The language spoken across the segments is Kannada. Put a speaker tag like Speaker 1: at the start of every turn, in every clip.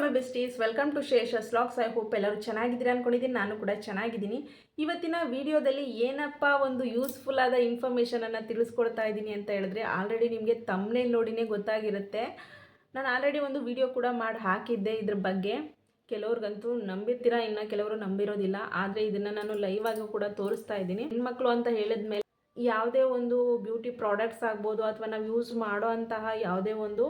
Speaker 1: My besties, welcome to Shesha's vlogs. I hope ಎಲ್ಲರೂ ಚೆನ್ನಾಗಿದ್ದೀರಾ ಅನ್ಕೊಂಡಿದ್ದೀನಿ. ನಾನು ಕೂಡ ಚೆನ್ನಾಗಿದ್ದೀನಿ. ಇವತ್ತಿನ ವಿಡಿಯೋದಲ್ಲಿ ಏನಪ್ಪ ಒಂದು ಯೂಸ್ಫುಲ್ ಆದ ಇನ್ಫಾರ್ಮೇಷನನ್ನು ತಿಳಿಸ್ಕೊಡ್ತಾ ಇದ್ದೀನಿ ಅಂತ ಹೇಳಿದ್ರೆ, ಆಲ್ರೆಡಿ ನಿಮಗೆ ತಮ್ಮನೇಲ್ ನೋಡಿನೇ ಗೊತ್ತಾಗಿರುತ್ತೆ. ನಾನು ಆಲ್ರೆಡಿ ಒಂದು ವಿಡಿಯೋ ಕೂಡ ಮಾಡಿ ಹಾಕಿದ್ದೆ ಇದ್ರ ಬಗ್ಗೆ. ಕೆಲವ್ರಿಗಂತೂ ನಂಬಿರ್ತೀರಾ, ಇನ್ನು ಕೆಲವರು ನಂಬಿರೋದಿಲ್ಲ. ಆದರೆ ಇದನ್ನು ನಾನು ಲೈವ್ ಆಗಿ ಕೂಡ ತೋರಿಸ್ತಾ ಇದ್ದೀನಿ. ಹೆಣ್ಮಕ್ಳು ಅಂತ ಹೇಳಿದ್ಮೇಲೆ ಯಾವುದೇ ಒಂದು ಬ್ಯೂಟಿ ಪ್ರಾಡಕ್ಟ್ಸ್ ಆಗ್ಬೋದು ಅಥವಾ ನಾವು ಯೂಸ್ ಮಾಡೋ ಅಂತಹ ಯಾವುದೇ ಒಂದು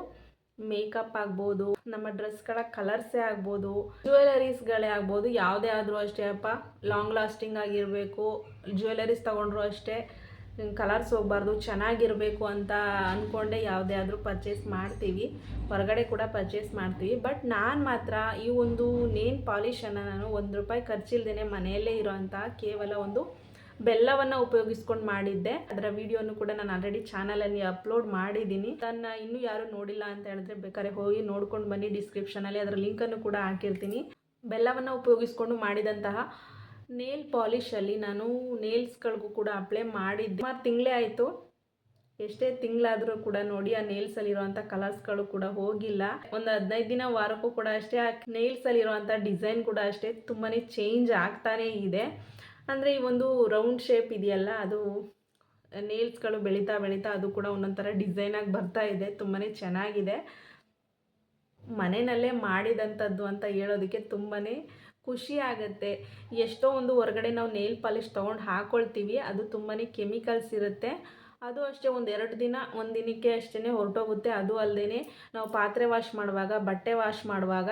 Speaker 1: ಮೇಕಪ್ ಆಗ್ಬೋದು, ನಮ್ಮ ಡ್ರೆಸ್ಗಳ ಕಲರ್ಸೇ ಆಗ್ಬೋದು, ಜ್ಯುವೆಲರೀಸ್ಗಳೇ ಆಗ್ಬೋದು, ಯಾವುದೇ ಆದರೂ ಅಷ್ಟೇ ಅಪ್ಪ ಲಾಂಗ್ ಲಾಸ್ಟಿಂಗ್ ಆಗಿರಬೇಕು. ಜ್ಯುವೆಲರೀಸ್ ತೊಗೊಂಡ್ರು ಅಷ್ಟೇ ಕಲರ್ಸ್ ಹೋಗಬಾರ್ದು, ಚೆನ್ನಾಗಿರಬೇಕು ಅಂತ ಅಂದ್ಕೊಂಡೆ ಯಾವುದೇ ಆದರೂ ಪರ್ಚೇಸ್ ಮಾಡ್ತೀವಿ, ಹೊರಗಡೆ ಕೂಡ ಪರ್ಚೇಸ್ ಮಾಡ್ತೀವಿ. ಬಟ್ ನಾನು ಮಾತ್ರ ಈ ಒಂದು ನೇಲ್ ಪಾಲಿಷನ್ನು ನಾನು ₹1 ಖರ್ಚಿಲ್ದೇ ಮನೆಯಲ್ಲೇ ಇರೋಂಥ ಕೇವಲ ಒಂದು ಬೆಲ್ಲವನ್ನು ಉಪಯೋಗಿಸ್ಕೊಂಡು ಮಾಡಿದ್ದೆ. ಅದರ ವಿಡಿಯೋನು ಕೂಡ ನಾನು ಆಲ್ರೆಡಿ ಚಾನಲಲ್ಲಿ ಅಪ್ಲೋಡ್ ಮಾಡಿದ್ದೀನಿ. ಅದನ್ನು ಇನ್ನೂ ಯಾರು ನೋಡಿಲ್ಲ ಅಂತ ಹೇಳಿದ್ರೆ ಬೇಕಾದ್ರೆ ಹೋಗಿ ನೋಡ್ಕೊಂಡು ಬನ್ನಿ. ಡಿಸ್ಕ್ರಿಪ್ಷನಲ್ಲಿ ಅದರ ಲಿಂಕನ್ನು ಕೂಡ ಹಾಕಿರ್ತೀನಿ. ಬೆಲ್ಲವನ್ನು ಉಪಯೋಗಿಸ್ಕೊಂಡು ಮಾಡಿದಂತಹ ನೇಲ್ ಪಾಲಿಷಲ್ಲಿ ನಾನು ನೇಲ್ಸ್ಗಳಿಗೂ ಕೂಡ ಅಪ್ಲೈ ಮಾಡಿದ್ದೆ. ಸುಮಾರು ತಿಂಗಳೇ ಆಯಿತು. ಎಷ್ಟೇ ತಿಂಗಳಾದರೂ ಕೂಡ ನೋಡಿ ಆ ನೇಲ್ಸಲ್ಲಿರುವಂಥ ಕಲರ್ಸ್ಗಳು ಕೂಡ ಹೋಗಿಲ್ಲ. ಒಂದು 15 ದಿನ ವಾರಕ್ಕೂ ಕೂಡ ಅಷ್ಟೇ ಆ ನೇಲ್ಸಲ್ಲಿರುವಂಥ ಡಿಸೈನ್ ಕೂಡ ಅಷ್ಟೇ ತುಂಬಾ ಚೇಂಜ್ ಆಗ್ತಾನೇ ಇದೆ. ಅಂದರೆ ಈ ಒಂದು ರೌಂಡ್ ಶೇಪ್ ಇದೆಯಲ್ಲ, ಅದು ನೇಲ್ಸ್ಗಳು ಬೆಳೀತಾ ಬೆಳೀತಾ ಅದು ಕೂಡ ಒಂದೊಂಥರ ಡಿಸೈನಾಗಿ ಬರ್ತಾ ಇದೆ. ತುಂಬಾ ಚೆನ್ನಾಗಿದೆ. ಮನೆಯಲ್ಲೇ ಮಾಡಿದಂಥದ್ದು ಅಂತ ಹೇಳೋದಕ್ಕೆ ತುಂಬಾ ಖುಷಿ ಆಗುತ್ತೆ. ಎಷ್ಟೋ ಒಂದು ಹೊರಗಡೆ ನಾವು ನೇಲ್ ಪಾಲಿಶ್ ತೊಗೊಂಡು ಹಾಕ್ಕೊಳ್ತೀವಿ, ಅದು ತುಂಬಾ ಕೆಮಿಕಲ್ಸ್ ಇರುತ್ತೆ. ಅದು ಅಷ್ಟೇ ಒಂದು ದಿನಕ್ಕೆ ಅಷ್ಟೇ ಹೊರಟೋಗುತ್ತೆ. ಅದು ಅಲ್ಲದೆ ನಾವು ಪಾತ್ರೆ ವಾಶ್ ಮಾಡುವಾಗ, ಬಟ್ಟೆ ವಾಶ್ ಮಾಡುವಾಗ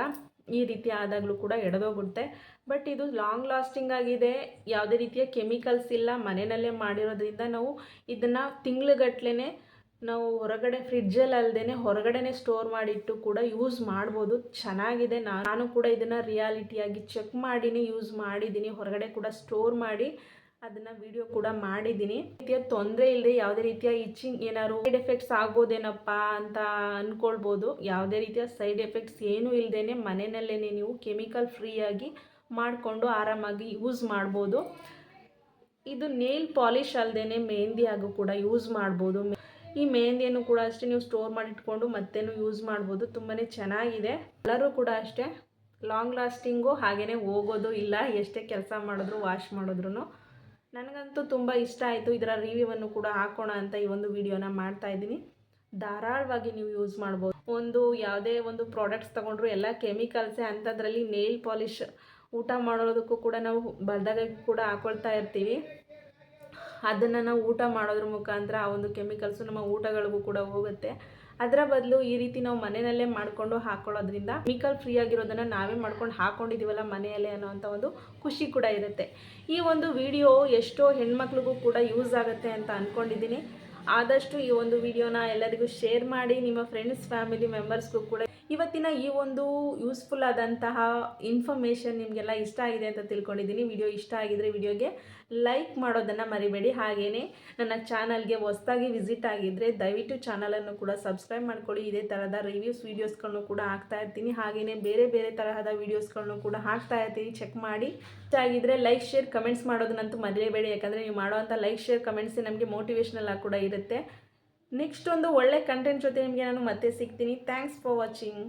Speaker 1: ಈ ರೀತಿ ಆದಾಗಲೂ ಕೂಡ ಎಡೆದೋಗುತ್ತೆ. ಬಟ್ ಇದು ಲಾಂಗ್ ಲಾಸ್ಟಿಂಗ್ ಆಗಿದೆ, ಯಾವುದೇ ರೀತಿಯ ಕೆಮಿಕಲ್ಸ್ ಇಲ್ಲ, ಮನೆಯಲ್ಲೇ ಮಾಡಿರೋದ್ರಿಂದ ನಾವು ಇದನ್ನು ತಿಂಗಳುಗಟ್ಟಲೆ ನಾವು ಹೊರಗಡೆ ಫ್ರಿಡ್ಜಲ್ಲಿ ಅಲ್ಲದೇ ಹೊರಗಡೆನೇ ಸ್ಟೋರ್ ಮಾಡಿಟ್ಟು ಕೂಡ ಯೂಸ್ ಮಾಡ್ಬೋದು. ಚೆನ್ನಾಗಿದೆ. ನಾನು ಕೂಡ ಇದನ್ನು ರಿಯಾಲಿಟಿಯಾಗಿ ಚೆಕ್ ಮಾಡಿನೇ ಯೂಸ್ ಮಾಡಿದ್ದೀನಿ. ಹೊರಗಡೆ ಕೂಡ ಸ್ಟೋರ್ ಮಾಡಿ ಅದನ್ನು ವಿಡಿಯೋ ಕೂಡ ಮಾಡಿದ್ದೀನಿ. ರೀತಿಯ ತೊಂದರೆ ಇಲ್ಲದೆ, ಯಾವುದೇ ರೀತಿಯ ಇಚ್ಚಿಂಗ್ ಏನಾದ್ರು ಸೈಡ್ ಎಫೆಕ್ಟ್ಸ್ ಆಗ್ಬೋದೇನಪ್ಪ ಅಂತ ಅಂದ್ಕೊಳ್ಬೋದು. ಯಾವುದೇ ರೀತಿಯ ಸೈಡ್ ಎಫೆಕ್ಟ್ಸ್ ಏನೂ ಇಲ್ಲದೇ ಮನೆಯಲ್ಲೇ ನೀವು ಕೆಮಿಕಲ್ ಫ್ರೀಯಾಗಿ ಮಾಡಿಕೊಂಡು ಆರಾಮಾಗಿ ಯೂಸ್ ಮಾಡ್ಬೋದು. ಇದು ನೇಲ್ ಪಾಲಿಷ್ ಅಲ್ಲದೇ ಮೆಹಂದಿಯಾಗೂ ಕೂಡ ಯೂಸ್ ಮಾಡ್ಬೋದು. ಈ ಮೆಹಂದಿಯನ್ನು ಕೂಡ ಅಷ್ಟೇ ನೀವು ಸ್ಟೋರ್ ಮಾಡಿಟ್ಕೊಂಡು ಮತ್ತೇನು ಯೂಸ್ ಮಾಡ್ಬೋದು. ತುಂಬಾ ಚೆನ್ನಾಗಿದೆ. ಕಲರು ಕೂಡ ಅಷ್ಟೇ ಲಾಂಗ್ ಲಾಸ್ಟಿಂಗು, ಹಾಗೆಯೇ ಹೋಗೋದು ಇಲ್ಲ ಎಷ್ಟೇ ಕೆಲಸ ಮಾಡಿದ್ರು ವಾಶ್ ಮಾಡಿದ್ರು. ನನಗಂತೂ ತುಂಬ ಇಷ್ಟ ಆಯಿತು. ಇದರ ರಿವ್ಯೂವನ್ನು ಕೂಡ ಹಾಕೋಣ ಅಂತ ಈ ಒಂದು ವಿಡಿಯೋನ ಮಾಡ್ತಾಯಿದ್ದೀನಿ. ಧಾರಾಳವಾಗಿ ನೀವು ಯೂಸ್ ಮಾಡ್ಬೋದು. ಯಾವುದೇ ಒಂದು ಪ್ರಾಡಕ್ಟ್ಸ್ ತೊಗೊಂಡ್ರು ಎಲ್ಲ ಕೆಮಿಕಲ್ಸೇ. ಅಂಥದ್ರಲ್ಲಿ ನೇಲ್ ಪಾಲಿಷ್ ಊಟ ಮಾಡೋದಕ್ಕೂ ಕೂಡ ನಾವು ಬಲ್ದಾಗ ಕೂಡ ಹಾಕ್ಕೊಳ್ತಾ ಇರ್ತೀವಿ. ಅದನ್ನು ನಾವು ಊಟ ಮಾಡೋದ್ರ ಮುಖಾಂತರ ಆ ಒಂದು ಕೆಮಿಕಲ್ಸು ನಮ್ಮ ಊಟಗಳಿಗೂ ಕೂಡ ಹೋಗುತ್ತೆ. ಅದರ ಬದಲು ಈ ರೀತಿ ನಾವು ಮನೆಯಲ್ಲೇ ಮಾಡಿಕೊಂಡು ಹಾಕ್ಕೊಳ್ಳೋದ್ರಿಂದ ಕೆಮಿಕಲ್ ಫ್ರೀ ಆಗಿರೋದನ್ನು ನಾವೇ ಮಾಡ್ಕೊಂಡು ಹಾಕ್ಕೊಂಡಿದ್ದೀವಲ್ಲ ಮನೆಯಲ್ಲೇ ಅನ್ನೋವಂಥ ಒಂದು ಖುಷಿ ಕೂಡ ಇರುತ್ತೆ. ಈ ಒಂದು ವಿಡಿಯೋ ಎಷ್ಟೋ ಹೆಣ್ಮಕ್ಳಿಗೂ ಕೂಡ ಯೂಸ್ ಆಗುತ್ತೆ ಅಂತ ಅಂದ್ಕೊಂಡಿದ್ದೀನಿ. ಆದಷ್ಟು ಈ ಒಂದು ವಿಡಿಯೋನ ಎಲ್ಲರಿಗೂ ಶೇರ್ ಮಾಡಿ, ನಿಮ್ಮ ಫ್ರೆಂಡ್ಸ್ ಫ್ಯಾಮಿಲಿ ಮೆಂಬರ್ಸ್ಗೂ ಕೂಡ ಇವತ್ತಿನ ಈ ಒಂದು ಯೂಸ್ಫುಲ್ ಆದಂತಹ ಇನ್ಫಾರ್ಮೇಷನ್ ನಿಮಗೆಲ್ಲ ಇಷ್ಟ ಆಗಿದೆ ಅಂತ ತಿಳ್ಕೊಂಡಿದ್ದೀನಿ. ವಿಡಿಯೋ ಇಷ್ಟ ಆಗಿದರೆ ವಿಡಿಯೋಗೆ ಲೈಕ್ ಮಾಡೋದನ್ನು ಮರಿಬೇಡಿ. ಹಾಗೆಯೇ ನನ್ನ ಚಾನಲ್ಗೆ ಹೊಸದಾಗಿ ವಿಸಿಟ್ ಆಗಿದ್ದರೆ ದಯವಿಟ್ಟು ಚಾನಲನ್ನು ಕೂಡ ಸಬ್ಸ್ಕ್ರೈಬ್ ಮಾಡ್ಕೊಳ್ಳಿ. ಇದೇ ಥರದ ವೀಡಿಯೋಸ್ಗಳನ್ನು ಕೂಡ ಹಾಕ್ತಾ ಇರ್ತೀನಿ. ಹಾಗೆಯೇ ಬೇರೆ ಬೇರೆ ತರಹದ ವೀಡಿಯೋಸ್ಗಳನ್ನು ಕೂಡ ಹಾಕ್ತಾ ಇರ್ತೀನಿ, ಚೆಕ್ ಮಾಡಿ. ಇಷ್ಟ ಆಗಿದ್ದರೆ ಲೈಕ್ ಶೇರ್ ಕಮೆಂಟ್ಸ್ ಮಾಡೋದನ್ನಂತೂ ಮರೆಯಬೇಡಿ. ಯಾಕಂದರೆ ನೀವು ಮಾಡೋವಂಥ ಲೈಕ್ ಶೇರ್ ಕಮೆಂಟ್ಸೇ ನಮಗೆ ಮೋಟಿವೇಶ್ನಲ್ ಆಗಿ ಕೂಡ ಇರುತ್ತೆ. ನೆಕ್ಸ್ಟ್ ಒಂದು ಒಳ್ಳೆ ಕಂಟೆಂಟ್ ಜೊತೆ ನಿಮಗೆ ನಾನು ಮತ್ತೆ ಸಿಗ್ತೀನಿ. Thanks for watching.